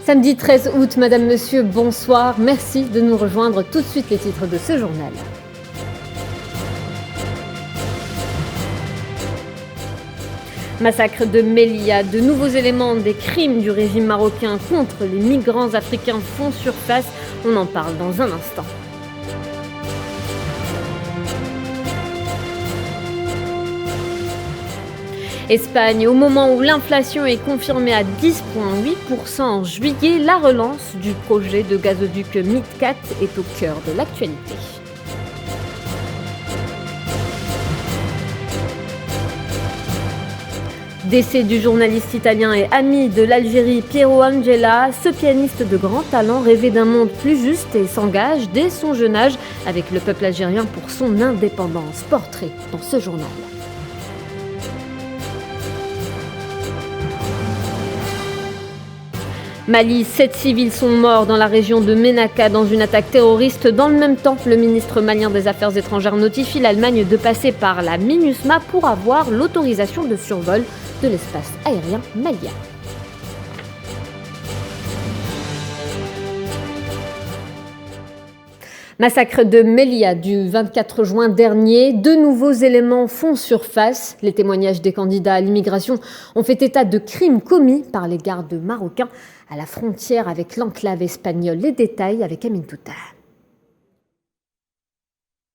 Samedi 13 août, Madame, Monsieur, bonsoir. Merci de nous rejoindre. Tout de suite les titres de ce journal. Massacre de Melilla, de nouveaux éléments des crimes du régime marocain contre les migrants africains font surface. On en parle dans un instant. Espagne, au moment où l'inflation est confirmée à 10,8% en juillet, la relance du projet de gazoduc MidCat est au cœur de l'actualité. Décès du journaliste italien et ami de l'Algérie Piero Angela, ce pianiste de grand talent rêvait d'un monde plus juste et s'engage dès son jeune âge avec le peuple algérien pour son indépendance. Portrait dans ce journal. Mali, 7 civils sont morts dans la région de Ménaka dans une attaque terroriste. Dans le même temps, le ministre malien des Affaires étrangères notifie l'Allemagne de passer par la MINUSMA pour avoir l'autorisation de survol de l'espace aérien malien. Massacre de Melilla du 24 juin dernier. De nouveaux éléments font surface. Les témoignages des candidats à l'immigration ont fait état de crimes commis par les gardes marocains à la frontière avec l'enclave espagnole. Les détails avec Amine Touta.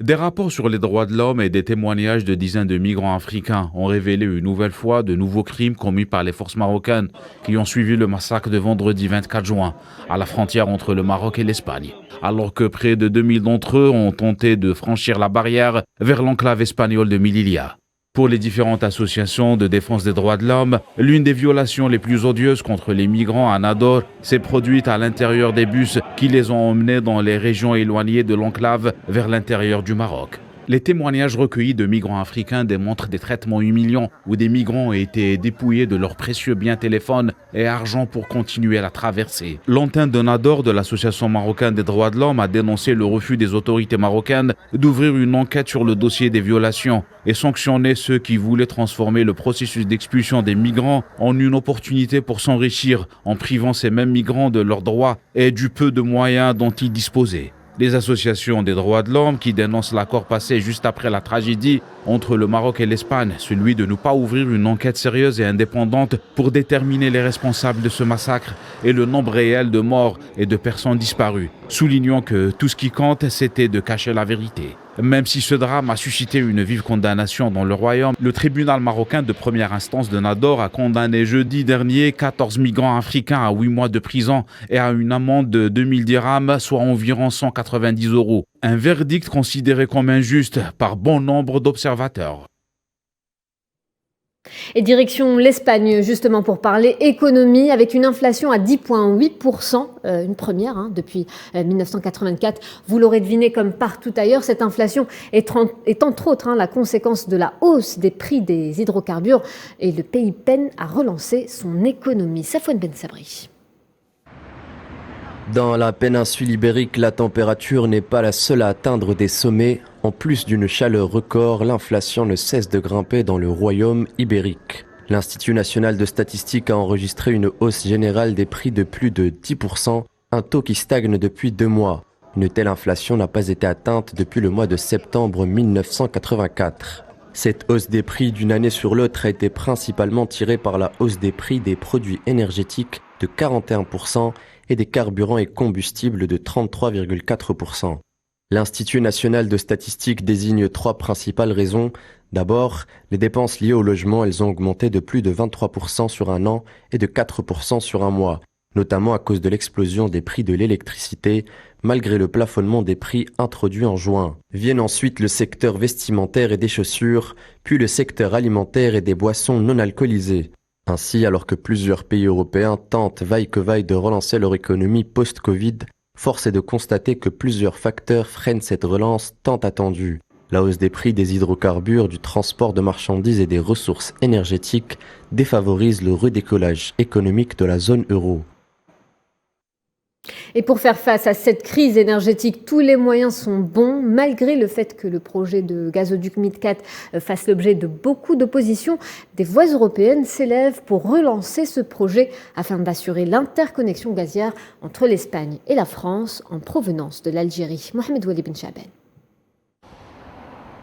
Des rapports sur les droits de l'homme et des témoignages de dizaines de migrants africains ont révélé une nouvelle fois de nouveaux crimes commis par les forces marocaines qui ont suivi le massacre de vendredi 24 juin à la frontière entre le Maroc et l'Espagne. Alors que près de 2000 d'entre eux ont tenté de franchir la barrière vers l'enclave espagnole de Melilla. Pour les différentes associations de défense des droits de l'homme, l'une des violations les plus odieuses contre les migrants à Nador s'est produite à l'intérieur des bus qui les ont emmenés dans les régions éloignées de l'enclave vers l'intérieur du Maroc. Les témoignages recueillis de migrants africains démontrent des traitements humiliants où des migrants ont été dépouillés de leurs précieux biens téléphones et argent pour continuer la traversée. L'antenne de Nador de l'Association marocaine des droits de l'homme a dénoncé le refus des autorités marocaines d'ouvrir une enquête sur le dossier des violations et sanctionner ceux qui voulaient transformer le processus d'expulsion des migrants en une opportunité pour s'enrichir en privant ces mêmes migrants de leurs droits et du peu de moyens dont ils disposaient. Les associations des droits de l'homme qui dénoncent l'accord passé juste après la tragédie entre le Maroc et l'Espagne, celui de ne pas ouvrir une enquête sérieuse et indépendante pour déterminer les responsables de ce massacre et le nombre réel de morts et de personnes disparues, soulignant que tout ce qui compte, c'était de cacher la vérité. Même si ce drame a suscité une vive condamnation dans le royaume, le tribunal marocain de première instance de Nador a condamné jeudi dernier 14 migrants africains à 8 mois de prison et à une amende de 2000 dirhams, soit environ 190 €. Un verdict considéré comme injuste par bon nombre d'observateurs. Et direction l'Espagne, justement pour parler économie, avec une inflation à 10,8%, une première depuis 1984. Vous l'aurez deviné, comme partout ailleurs, cette inflation est entre autres la conséquence de la hausse des prix des hydrocarbures. Et le pays peine à relancer son économie. Safouane Ben Sabri. Dans la péninsule ibérique, la température n'est pas la seule à atteindre des sommets. En plus d'une chaleur record, l'inflation ne cesse de grimper dans le royaume ibérique. L'Institut national de statistique a enregistré une hausse générale des prix de plus de 10%, un taux qui stagne depuis 2 mois. Une telle inflation n'a pas été atteinte depuis le mois de septembre 1984. Cette hausse des prix d'une année sur l'autre a été principalement tirée par la hausse des prix des produits énergétiques de 41% et des carburants et combustibles de 33,4%. L'Institut national de statistique désigne 3 principales raisons. D'abord, les dépenses liées au logement, elles ont augmenté de plus de 23% sur un an et de 4% sur un mois, notamment à cause de l'explosion des prix de l'électricité, malgré le plafonnement des prix introduit en juin. Viennent ensuite le secteur vestimentaire et des chaussures, puis le secteur alimentaire et des boissons non alcoolisées. Ainsi, alors que plusieurs pays européens tentent vaille que vaille de relancer leur économie post-Covid, force est de constater que plusieurs facteurs freinent cette relance tant attendue. La hausse des prix des hydrocarbures, du transport de marchandises et des ressources énergétiques défavorise le redécollage économique de la zone euro. Et pour faire face à cette crise énergétique, tous les moyens sont bons, malgré le fait que le projet de gazoduc MidCat fasse l'objet de beaucoup d'opposition. Des voix européennes s'élèvent pour relancer ce projet afin d'assurer l'interconnexion gazière entre l'Espagne et la France en provenance de l'Algérie. Mohamed Wali Ben Chaben.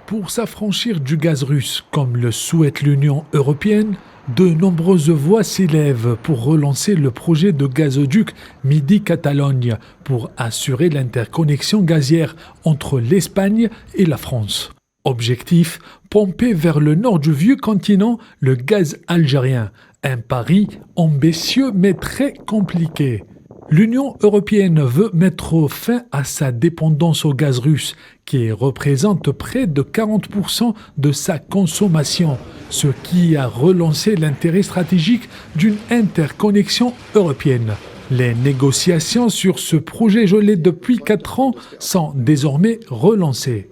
Pour s'affranchir du gaz russe, comme le souhaite l'Union européenne, de nombreuses voix s'élèvent pour relancer le projet de gazoduc Midi-Catalogne pour assurer l'interconnexion gazière entre l'Espagne et la France. Objectif, pomper vers le nord du vieux continent le gaz algérien. Un pari ambitieux mais très compliqué. L'Union européenne veut mettre fin à sa dépendance au gaz russe, qui représente près de 40% de sa consommation, ce qui a relancé l'intérêt stratégique d'une interconnexion européenne. Les négociations sur ce projet gelé depuis 4 ans sont désormais relancées.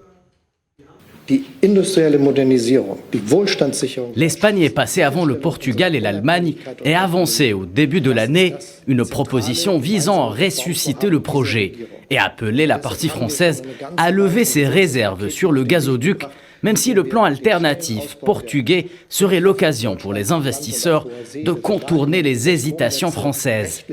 L'Espagne est passée avant le Portugal et l'Allemagne et a avancé au début de l'année une proposition visant à ressusciter le projet et appeler la partie française à lever ses réserves sur le gazoduc, même si le plan alternatif portugais serait l'occasion pour les investisseurs de contourner les hésitations françaises.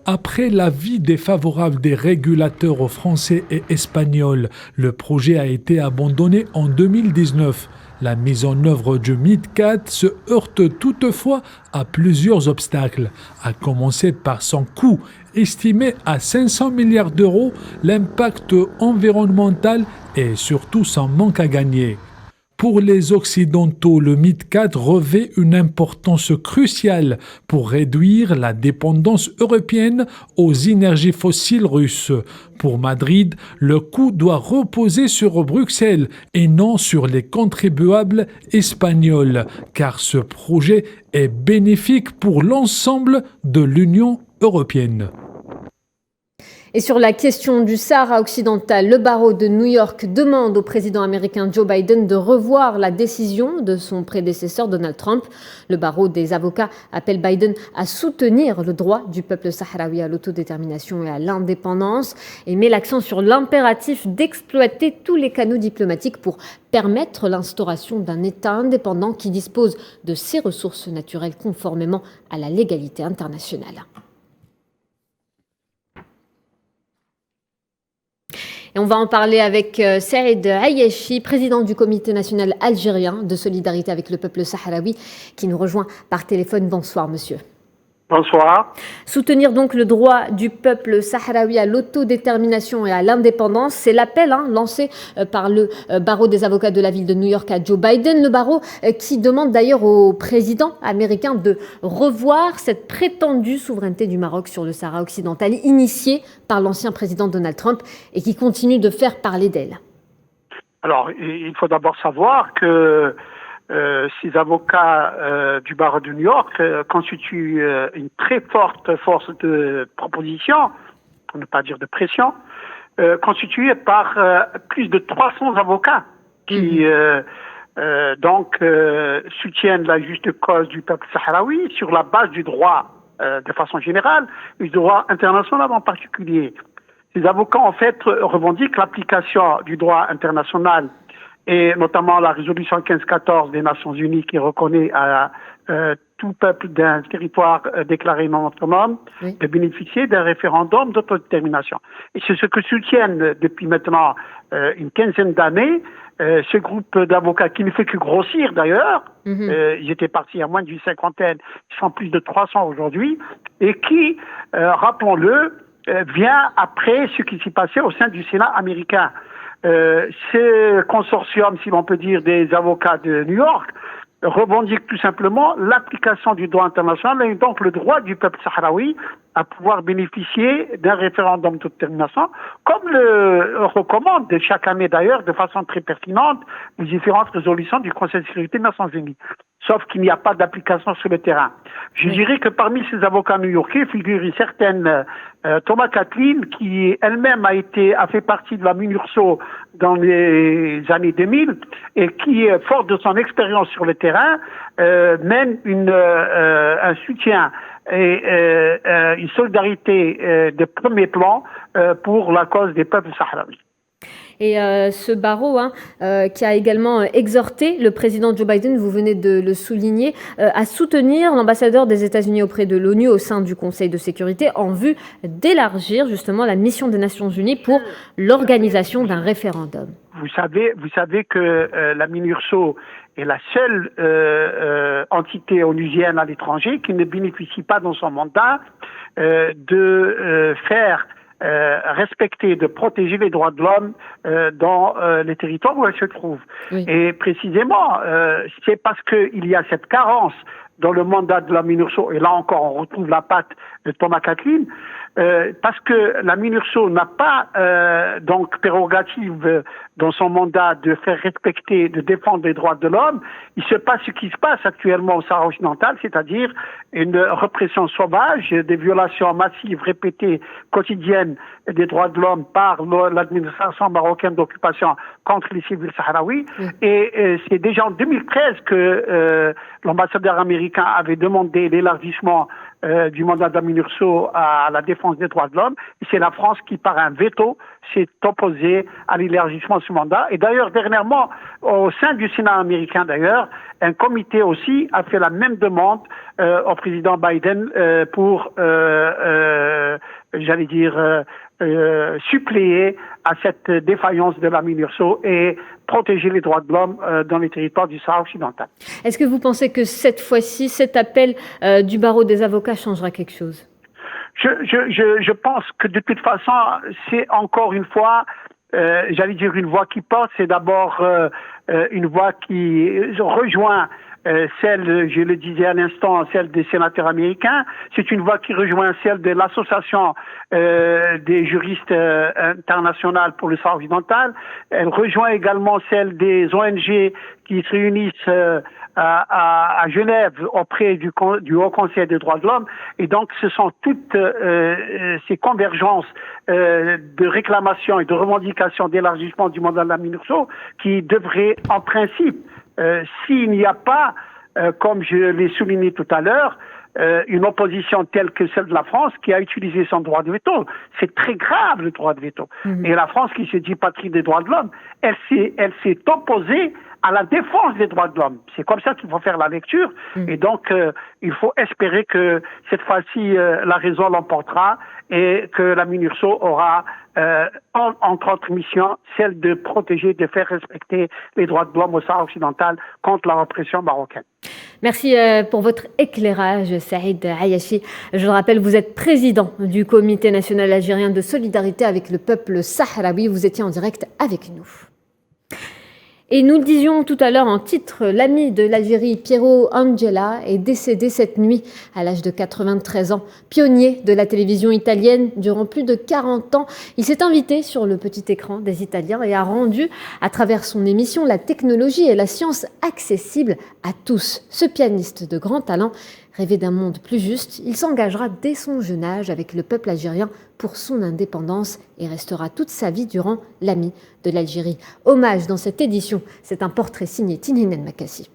Après l'avis défavorable des régulateurs français et espagnols, le projet a été abandonné en 2019. La mise en œuvre du MidCat se heurte toutefois à plusieurs obstacles, à commencer par son coût estimé à 500 milliards d'euros, l'impact environnemental et surtout son manque à gagner. Pour les Occidentaux, le MidCat revêt une importance cruciale pour réduire la dépendance européenne aux énergies fossiles russes. Pour Madrid, le coût doit reposer sur Bruxelles et non sur les contribuables espagnols, car ce projet est bénéfique pour l'ensemble de l'Union européenne. Et sur la question du Sahara occidental, le barreau de New York demande au président américain Joe Biden de revoir la décision de son prédécesseur Donald Trump. Le barreau des avocats appelle Biden à soutenir le droit du peuple sahraoui à l'autodétermination et à l'indépendance et met l'accent sur l'impératif d'exploiter tous les canaux diplomatiques pour permettre l'instauration d'un État indépendant qui dispose de ses ressources naturelles conformément à la légalité internationale. Et on va en parler avec Saïd Ayachi, président du Comité national algérien de solidarité avec le peuple sahraoui, qui nous rejoint par téléphone. Bonsoir, monsieur. Bonsoir. Soutenir donc le droit du peuple sahraoui à l'autodétermination et à l'indépendance, c'est l'appel lancé par le barreau des avocats de la ville de New York à Joe Biden, le barreau qui demande d'ailleurs au président américain de revoir cette prétendue souveraineté du Maroc sur le Sahara occidental initiée par l'ancien président Donald Trump et qui continue de faire parler d'elle. Alors, il faut d'abord savoir que ces avocats du barreau de New York constituent une très forte force de proposition, pour ne pas dire de pression, constituée par plus de 300 avocats qui soutiennent la juste cause du peuple sahraoui sur la base du droit de façon générale et du droit international en particulier. Ces avocats, en fait, revendiquent l'application du droit international et notamment la résolution 1514 des Nations Unies qui reconnaît à tout peuple d'un territoire déclaré non autonome de bénéficier d'un référendum d'autodétermination. Et c'est ce que soutiennent depuis maintenant une quinzaine d'années ce groupe d'avocats qui ne fait que grossir d'ailleurs. Ils étaient partis à moins d'une cinquantaine, ils sont plus de 300 aujourd'hui, et qui, rappelons-le, vient après ce qui s'est passé au sein du Sénat américain. Ce consortium, si l'on peut dire, des avocats de New York revendique tout simplement l'application du droit international et donc le droit du peuple sahraoui à pouvoir bénéficier d'un référendum d'autodétermination, comme le recommande chaque année d'ailleurs de façon très pertinente les différentes résolutions du Conseil de sécurité des Nations Unies. Sauf qu'il n'y a pas d'application sur le terrain. Je dirais que parmi ces avocats new-yorkais figure une certaine Thomas Catlin, qui elle-même a fait partie de la MINURSO dans les années 2000 et qui, fort de son expérience sur le terrain, mène un soutien et une solidarité de premier plan pour la cause des peuples sahraouis. Et ce barreau qui a également exhorté le président Joe Biden, vous venez de le souligner, à soutenir l'ambassadeur des États-Unis auprès de l'ONU au sein du Conseil de sécurité en vue d'élargir justement la mission des Nations Unies pour l'organisation d'un référendum. Vous savez que la MINURSO est la seule entité onusienne à l'étranger qui ne bénéficie pas dans son mandat de faire respecter, de protéger les droits de l'homme dans les territoires où elle se trouve. Oui. Et précisément, c'est parce qu'il y a cette carence dans le mandat de la MINURSO, et là encore on retrouve la patte de Thomas Kathleen, parce que la MINURSO n'a pas donc prérogative dans son mandat de faire respecter, de défendre les droits de l'homme. Il se passe ce qui se passe actuellement au Sahara occidental, c'est-à-dire une répression sauvage, des violations massives, répétées, quotidiennes des droits de l'homme par l'administration marocaine d'occupation contre les civils sahraouis. Et c'est déjà en 2013 que l'ambassadeur américain avait demandé l'élargissement du mandat de la MINURSO à la défense des droits de l'homme. Et c'est la France qui, par un veto, s'est opposée à l'élargissement de ce mandat. Et d'ailleurs, dernièrement, au sein du Sénat américain, d'ailleurs, un comité aussi a fait la même demande au président Biden pour, suppléer à cette défaillance de la MINURSO et protéger les droits de l'homme dans les territoires du Sahara occidental. Est-ce que vous pensez que cette fois-ci, cet appel du barreau des avocats changera quelque chose ? Je pense que de toute façon, c'est encore une fois, une voix qui porte, c'est d'abord une voix qui rejoint celle, je le disais à l'instant, celle des sénateurs américains. C'est une voix qui rejoint celle de l'association des juristes internationales pour le Sahara occidental. Elle rejoint également celle des ONG qui se réunissent à Genève auprès du Haut Conseil des droits de l'homme. Et donc, ce sont toutes ces convergences de réclamations et de revendications d'élargissement du mandat de la MINURSO qui devraient, en principe, s'il n'y a pas, comme je l'ai souligné tout à l'heure, une opposition telle que celle de la France qui a utilisé son droit de veto. C'est très grave, le droit de veto. Et la France, qui se dit patrie des droits de l'homme, elle s'est opposée à la défense des droits de l'homme. C'est comme ça qu'il faut faire la lecture. Et donc, il faut espérer que cette fois-ci, la raison l'emportera et que la MINURSO aura, entre autres missions, celle de protéger, de faire respecter les droits de l'homme au Sahara occidental contre la répression marocaine. Merci pour votre éclairage, Saïd Ayachi. Je le rappelle, vous êtes président du Comité national algérien de solidarité avec le peuple sahraoui. Vous étiez en direct avec nous. Et nous le disions tout à l'heure en titre, l'ami de l'Algérie, Piero Angela, est décédé cette nuit à l'âge de 93 ans. Pionnier de la télévision italienne durant plus de 40 ans, il s'est invité sur le petit écran des Italiens et a rendu, à travers son émission, la technologie et la science accessibles à tous. Ce pianiste de grand talent rêvait d'un monde plus juste. Il s'engagera dès son jeune âge avec le peuple algérien pour son indépendance et restera toute sa vie durant l'ami de l'Algérie. Hommage dans cette édition, c'est un portrait signé Tinine Makassi.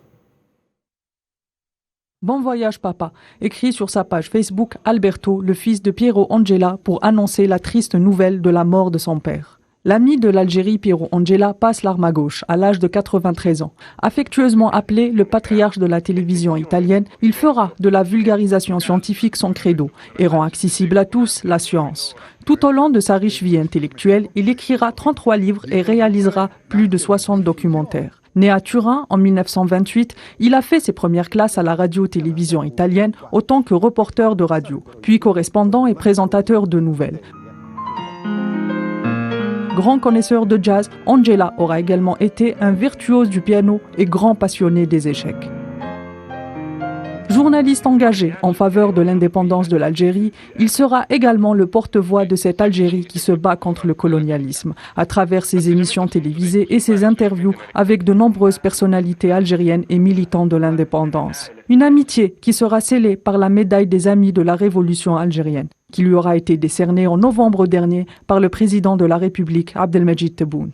Bon voyage papa, écrit sur sa page Facebook Alberto, le fils de Piero Angela, pour annoncer la triste nouvelle de la mort de son père. L'ami de l'Algérie, Piero Angela, passe l'arme à gauche à l'âge de 93 ans. Affectueusement appelé le patriarche de la télévision italienne, il fera de la vulgarisation scientifique son credo et rend accessible à tous la science. Tout au long de sa riche vie intellectuelle, il écrira 33 livres et réalisera plus de 60 documentaires. Né à Turin en 1928, il a fait ses premières classes à la radio-télévision italienne autant que reporter de radio, puis correspondant et présentateur de nouvelles. Grand connaisseur de jazz, Angela aura également été un virtuose du piano et grand passionné des échecs. Journaliste engagé en faveur de l'indépendance de l'Algérie, il sera également le porte-voix de cette Algérie qui se bat contre le colonialisme, à travers ses émissions télévisées et ses interviews avec de nombreuses personnalités algériennes et militants de l'indépendance. Une amitié qui sera scellée par la médaille des Amis de la Révolution algérienne, qui lui aura été décernée en novembre dernier par le président de la République, Abdelmajid Tebboune.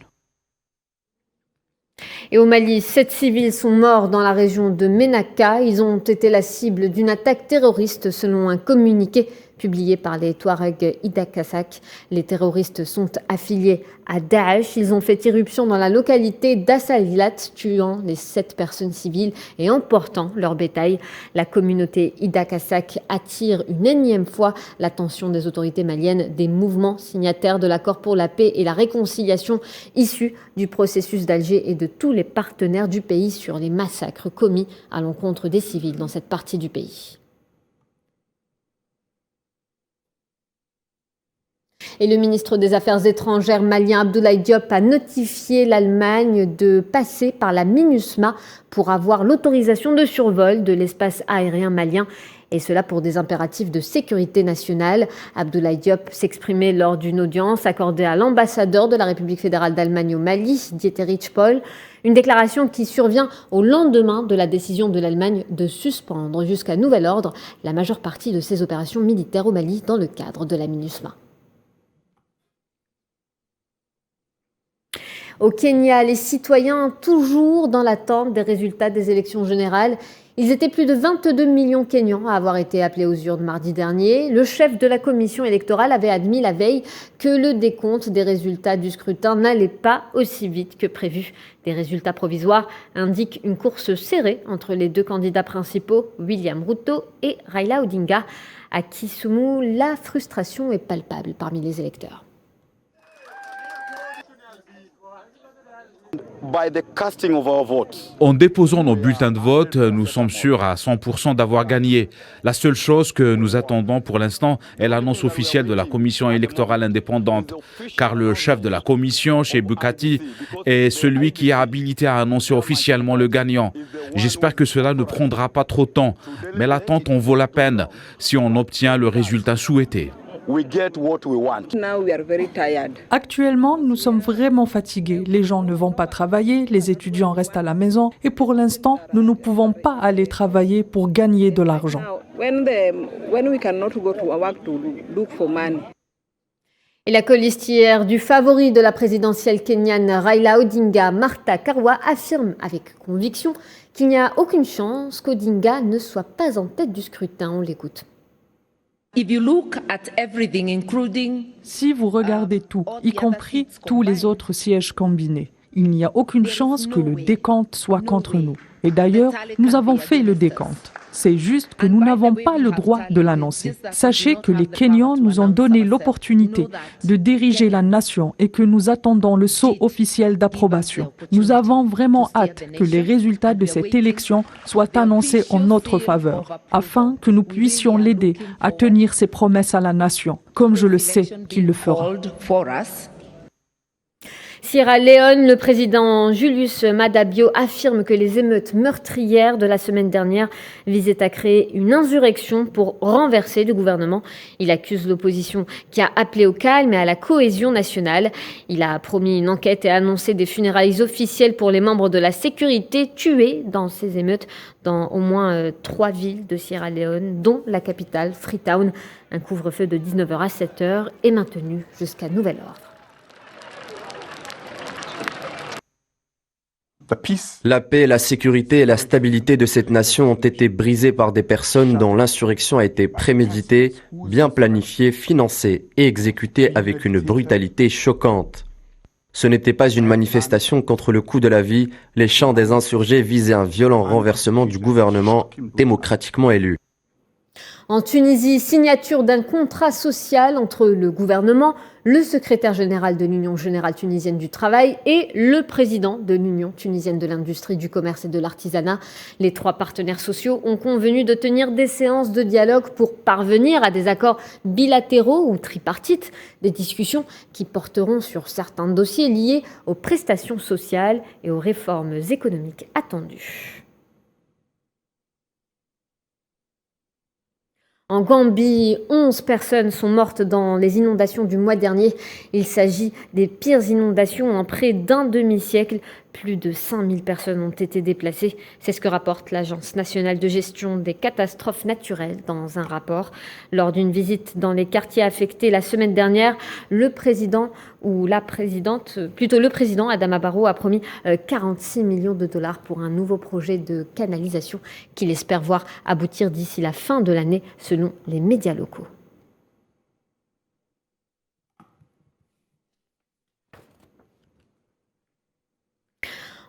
Et au Mali, 7 civils sont morts dans la région de Ménaka. Ils ont été la cible d'une attaque terroriste selon un communiqué publié par les Touaregs Idakasak. Les terroristes sont affiliés à Daesh. Ils ont fait irruption dans la localité d'Assalilat, tuant les 7 personnes civiles et emportant leur bétail. La communauté Idakasak attire une énième fois l'attention des autorités maliennes, des mouvements signataires de l'accord pour la paix et la réconciliation issus du processus d'Alger et de tous les partenaires du pays sur les massacres commis à l'encontre des civils dans cette partie du pays. Et le ministre des Affaires étrangères malien Abdoulaye Diop a notifié l'Allemagne de passer par la MINUSMA pour avoir l'autorisation de survol de l'espace aérien malien. Et cela pour des impératifs de sécurité nationale. Abdoulaye Diop s'exprimait lors d'une audience accordée à l'ambassadeur de la République fédérale d'Allemagne au Mali, Dieterich Pohl. Une déclaration qui survient au lendemain de la décision de l'Allemagne de suspendre jusqu'à nouvel ordre la majeure partie de ses opérations militaires au Mali dans le cadre de la MINUSMA. Au Kenya, les citoyens toujours dans l'attente des résultats des élections générales. Ils étaient plus de 22 millions Kenyans à avoir été appelés aux urnes mardi dernier. Le chef de la commission électorale avait admis la veille que le décompte des résultats du scrutin n'allait pas aussi vite que prévu. Des résultats provisoires indiquent une course serrée entre les deux candidats principaux, William Ruto et Raila Odinga. À Kisumu, la frustration est palpable parmi les électeurs. En déposant nos bulletins de vote, nous sommes sûrs à 100% d'avoir gagné. La seule chose que nous attendons pour l'instant est l'annonce officielle de la commission électorale indépendante, car le chef de la commission, chez Bukati, est celui qui est habilité à annoncer officiellement le gagnant. J'espère que cela ne prendra pas trop de temps, mais l'attente en vaut la peine si on obtient le résultat souhaité. Actuellement, nous sommes vraiment fatigués. Les gens ne vont pas travailler, les étudiants restent à la maison et pour l'instant, nous ne pouvons pas aller travailler pour gagner de l'argent. Et la colistière du favori de la présidentielle kenyane Raila Odinga, Martha Karua, affirme avec conviction qu'il n'y a aucune chance qu'Odinga ne soit pas en tête du scrutin. On l'écoute. Si vous regardez tout, y compris tous les autres sièges combinés, il n'y a aucune chance que le décompte soit contre nous. Et d'ailleurs, nous avons fait le décompte. C'est juste que nous n'avons pas le droit de l'annoncer. Sachez que les Kenyans nous ont donné l'opportunité de diriger la nation et que nous attendons le sceau officiel d'approbation. Nous avons vraiment hâte que les résultats de cette élection soient annoncés en notre faveur, afin que nous puissions l'aider à tenir ses promesses à la nation, comme je le sais qu'il le fera. Sierra Leone, le président Julius Maada Bio affirme que les émeutes meurtrières de la semaine dernière visaient à créer une insurrection pour renverser le gouvernement. Il accuse l'opposition qui a appelé au calme et à la cohésion nationale. Il a promis une enquête et annoncé des funérailles officielles pour les membres de la sécurité tués dans ces émeutes dans au moins 3 villes de Sierra Leone, dont la capitale, Freetown. Un couvre-feu de 19h à 7h est maintenu jusqu'à nouvel ordre. La paix, la sécurité et la stabilité de cette nation ont été brisées par des personnes dont l'insurrection a été préméditée, bien planifiée, financée et exécutée avec une brutalité choquante. Ce n'était pas une manifestation contre le coût de la vie, les chants des insurgés visaient un violent renversement du gouvernement démocratiquement élu. En Tunisie, signature d'un contrat social entre le gouvernement, le secrétaire général de l'Union générale tunisienne du travail et le président de l'Union tunisienne de l'industrie, du commerce et de l'artisanat. Les 3 partenaires sociaux ont convenu de tenir des séances de dialogue pour parvenir à des accords bilatéraux ou tripartites, des discussions qui porteront sur certains dossiers liés aux prestations sociales et aux réformes économiques attendues. En Gambie, 11 personnes sont mortes dans les inondations du mois dernier. Il s'agit des pires inondations en près d'un demi-siècle. Plus de 5000 personnes ont été déplacées. C'est ce que rapporte l'Agence nationale de gestion des catastrophes naturelles dans un rapport. Lors d'une visite dans les quartiers affectés la semaine dernière, le président Adama Barrow a promis 46 millions de dollars pour un nouveau projet de canalisation qu'il espère voir aboutir d'ici la fin de l'année, selon les médias locaux.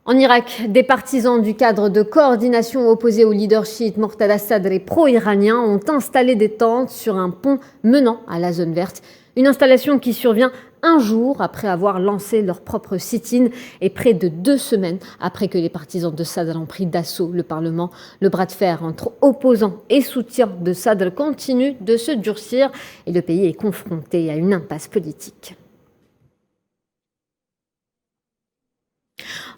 En Irak, des partisans du cadre de coordination opposé au leadership Moqtada Sadr et pro-iranien ont installé des tentes sur un pont menant à la zone verte. Une installation qui survient un jour après avoir lancé leur propre sit-in et près de 2 semaines après que les partisans de Sadr ont pris d'assaut le Parlement. Le bras de fer entre opposants et soutiens de Sadr continue de se durcir et le pays est confronté à une impasse politique.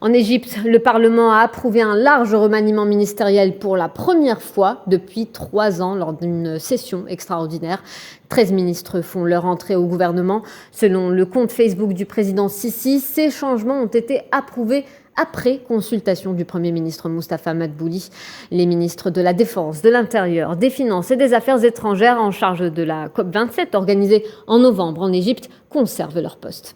En Égypte, le Parlement a approuvé un large remaniement ministériel pour la première fois depuis 3 ans lors d'une session extraordinaire. 13 ministres font leur entrée au gouvernement. Selon le compte Facebook du président Sisi, ces changements ont été approuvés après consultation du Premier ministre Moustapha Madbouli. Les ministres de la Défense, de l'Intérieur, des Finances et des Affaires étrangères en charge de la COP27 organisée en novembre en Égypte conservent leur poste.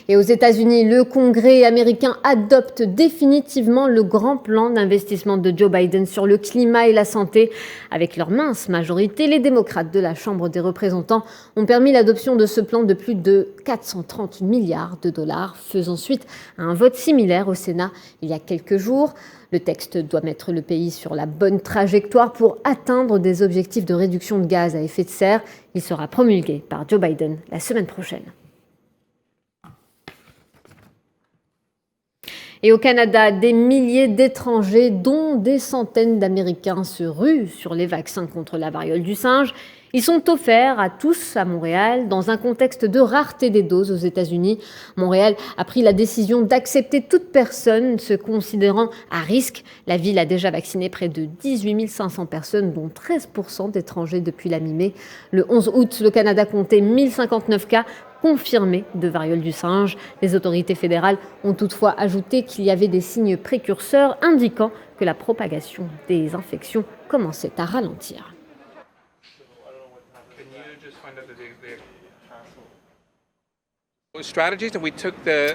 Et aux États-Unis, le Congrès américain adopte définitivement le grand plan d'investissement de Joe Biden sur le climat et la santé. Avec leur mince majorité, les démocrates de la Chambre des représentants ont permis l'adoption de ce plan de plus de 430 milliards de dollars, faisant suite à un vote similaire au Sénat il y a quelques jours. Le texte doit mettre le pays sur la bonne trajectoire pour atteindre des objectifs de réduction de gaz à effet de serre. Il sera promulgué par Joe Biden la semaine prochaine. Et au Canada, des milliers d'étrangers, dont des centaines d'Américains, se ruent sur les vaccins contre la variole du singe. Ils sont offerts à tous à Montréal dans un contexte de rareté des doses aux États-Unis. Montréal a pris la décision d'accepter toute personne se considérant à risque. La ville a déjà vacciné près de 18 500 personnes, dont 13% d'étrangers depuis la mi-mai. Le 11 août, le Canada comptait 1059 cas confirmés de variole du singe. Les autorités fédérales ont toutefois ajouté qu'il y avait des signes précurseurs indiquant que la propagation des infections commençait à ralentir.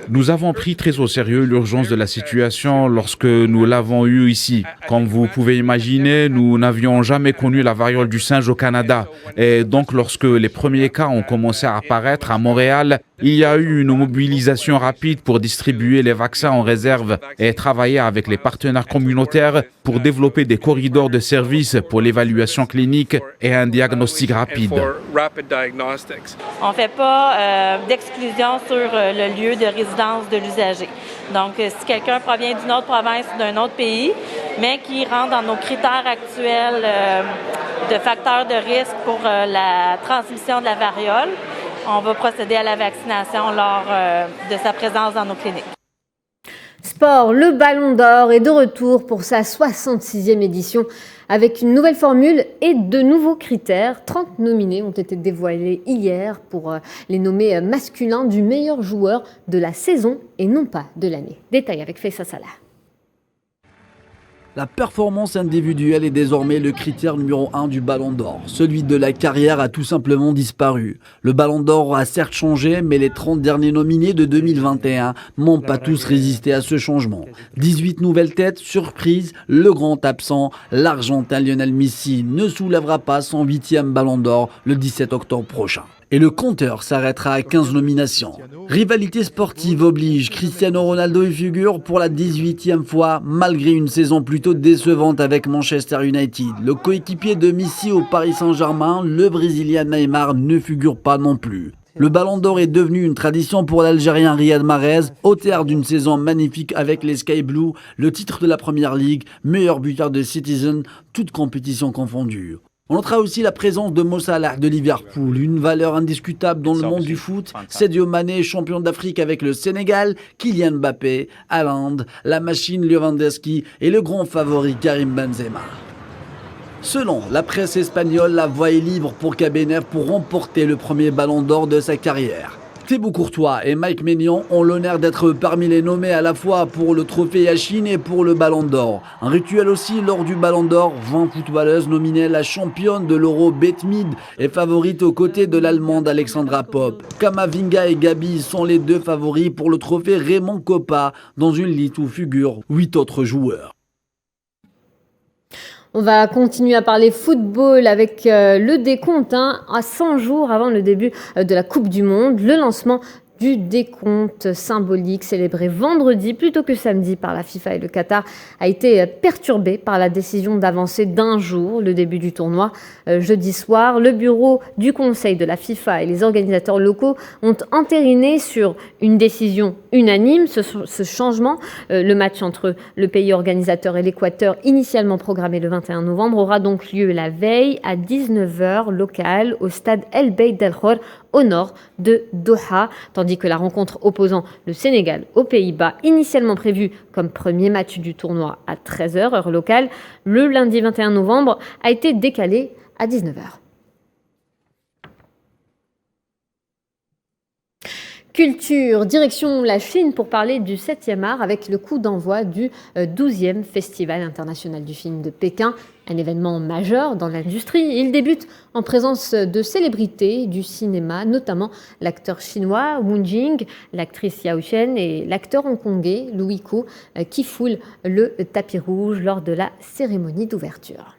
Nous avons pris très au sérieux l'urgence de la situation lorsque nous l'avons eue ici. Comme vous pouvez imaginer, nous n'avions jamais connu la variole du singe au Canada. Et donc, lorsque les premiers cas ont commencé à apparaître à Montréal, il y a eu une mobilisation rapide pour distribuer les vaccins en réserve et travailler avec les partenaires communautaires pour développer des corridors de services pour l'évaluation clinique et un diagnostic rapide. On ne fait pas d'exclusion sur le lieu de résidence de l'usager. Donc, si quelqu'un provient d'une autre province ou d'un autre pays, mais qui rentre dans nos critères actuels de facteurs de risque pour la transmission de la variole, on va procéder à la vaccination lors de sa présence dans nos cliniques. Sport, le Ballon d'Or est de retour pour sa 66e édition avec une nouvelle formule et de nouveaux critères. 30 nominés ont été dévoilés hier pour les nommer masculins du meilleur joueur de la saison et non pas de l'année. Détail avec Faisal Salah. La performance individuelle est désormais le critère numéro 1 du Ballon d'Or. Celui de la carrière a tout simplement disparu. Le Ballon d'Or a certes changé, mais les 30 derniers nominés de 2021 n'ont pas tous résisté à ce changement. 18 nouvelles têtes, surprise, le grand absent, l'Argentin Lionel Messi ne soulèvera pas son 8e Ballon d'Or le 17 octobre prochain. Et le compteur s'arrêtera à 15 nominations. Rivalité sportive oblige, Cristiano Ronaldo y figure pour la 18e fois, malgré une saison plutôt décevante avec Manchester United. Le coéquipier de Messi au Paris Saint-Germain, le Brésilien Neymar, ne figure pas non plus. Le Ballon d'Or est devenu une tradition pour l'Algérien Riyad Mahrez, auteur d'une saison magnifique avec les Sky Blues, le titre de la Première Ligue, meilleur buteur de Citizen, toutes compétitions confondues. On notera aussi la présence de Mo Salah de Liverpool, une valeur indiscutable dans le monde du foot. Sadio Mané, champion d'Afrique avec le Sénégal, Kylian Mbappé, Haaland, la machine Lewandowski et le grand favori Karim Benzema. Selon la presse espagnole, la voie est libre pour Cabernet pour remporter le premier Ballon d'Or de sa carrière. Thibaut Courtois et Mike Maignan ont l'honneur d'être parmi les nommés à la fois pour le trophée Yashin et pour le Ballon d'Or. Un rituel aussi lors du Ballon d'Or, 20 footballeuses nominées la championne de l'Euro Beth Mead est favorite aux côtés de l'Allemande Alexandra Popp. Kamavinga et Gabi sont les deux favoris pour le trophée Raymond Kopa, dans une liste où figurent 8 autres joueurs. On va continuer à parler football avec le décompte à 100 jours avant le début de la Coupe du Monde. Le lancement du décompte symbolique célébré vendredi plutôt que samedi par la FIFA et le Qatar a été perturbé par la décision d'avancer d'un jour le début du tournoi. Jeudi soir, le bureau du Conseil de la FIFA et les organisateurs locaux ont entériné sur une décision unanime ce changement. Le match entre le pays organisateur et l'Équateur, initialement programmé le 21 novembre, aura donc lieu la veille à 19h locale au stade El Beid El Khor au nord de Doha, tandis que la rencontre opposant le Sénégal aux Pays-Bas, initialement prévue comme premier match du tournoi à 13h, heure locale, le lundi 21 novembre, a été décalée à 19h. Culture, direction la Chine pour parler du 7e art avec le coup d'envoi du 12e Festival international du film de Pékin, un événement majeur dans l'industrie. Il débute en présence de célébrités du cinéma, notamment l'acteur chinois Wu Jing, l'actrice Yao Chen et l'acteur hongkongais Louis Koo qui foulent le tapis rouge lors de la cérémonie d'ouverture.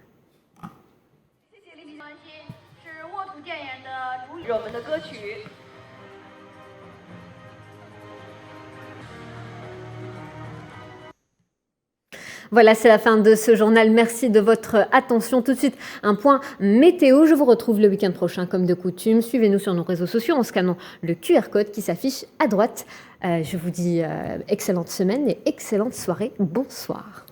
Voilà, c'est la fin de ce journal. Merci de votre attention. Tout de suite, un point météo. Je vous retrouve le week-end prochain, comme de coutume. Suivez-nous sur nos réseaux sociaux en scannant le QR code qui s'affiche à droite. Je vous dis excellente semaine et excellente soirée. Bonsoir.